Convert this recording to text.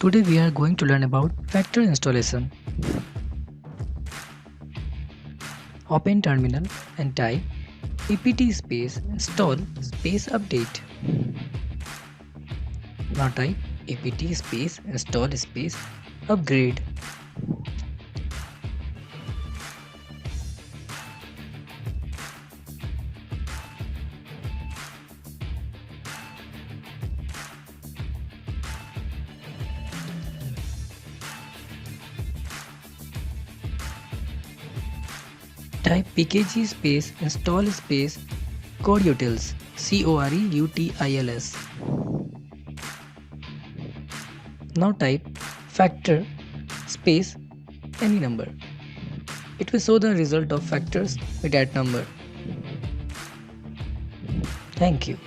Today we are going to learn about factor installation. Open terminal and type apt space install space update. Now type apt space install space upgrade. Type pkg space install space coreutils coreutils. Now type factor space any number. It will show the result of factors with that number. Thank you.